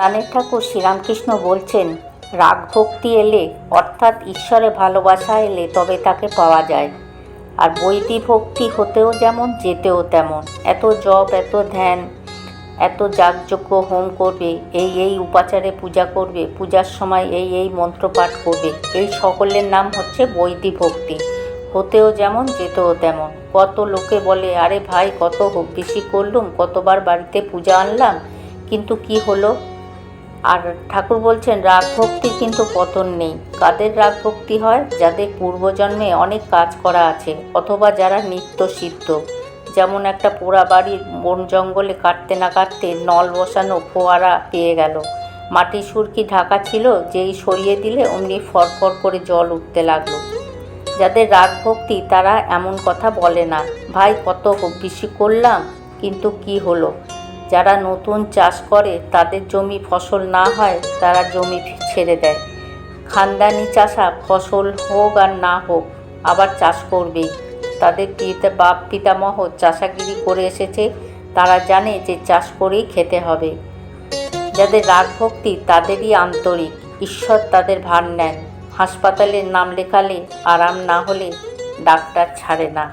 প্রাণের ঠাকুর শ্রীরামকৃষ্ণ বলছেন, রাগ ভক্তি এলে অর্থাৎ ঈশ্বরে ভালোবাসা এলে তবে তাকে পাওয়া যায়। আর বৈদি ভক্তি হতেও যেমন যেতেও তেমন। এত জপ, এত ধ্যান, এত যাগযজ্ঞ হোম করবে, এই উপাচারে পূজা করবে, পূজার সময় এই মন্ত্র পাঠ করবে, এই সকলের নাম হচ্ছে বৈদি ভক্তি। হতেও যেমন যেতেও তেমন। কত লোকে বলে, আরে ভাই কত বেশি করলুম, কতবার বাড়িতে পূজা আনলাম, কিন্তু কি হলো? আর ঠাকুর বলছেন রাগ ভক্তির কিন্তু পতন নেই। কাদের রাগ ভক্তি হয়? যাদের পূর্বজন্মে অনেক কাজ করা আছে, অথবা যারা নিত্য সিদ্ধ। যেমন একটা পোড়া বাড়ির বন জঙ্গলে কাটতে না কাটতে নল বসানো ফোয়ারা পেয়ে গেল। মাটির সুরকি ঢাকা ছিল, যেই সরিয়ে দিলে অমনি ফরফর করে জল উঠতে লাগলো। যাদের রাগ ভক্তি তারা এমন কথা বলে না, ভাই কত বেশি করলাম, কিন্তু কি হলো? যারা নতুন চাষ করে, তাদের জমি ফসল না হয়, তারা জমি ছেড়ে দেয়। খানদানি চাষা ফসল হোক আর না হোক আবার চাষ করবেই। তাদের বাপ পিতামহ চাষাগিরি করে এসেছে, তারা জানে যে চাষ করেই খেতে হবে। যাদের রাগ ভক্তি তাদেরই আন্তরিক, ঈশ্বর তাদের ভার নেন। হাসপাতালের নাম লেখালে আরাম না হলে ডাক্তার ছাড়ে না।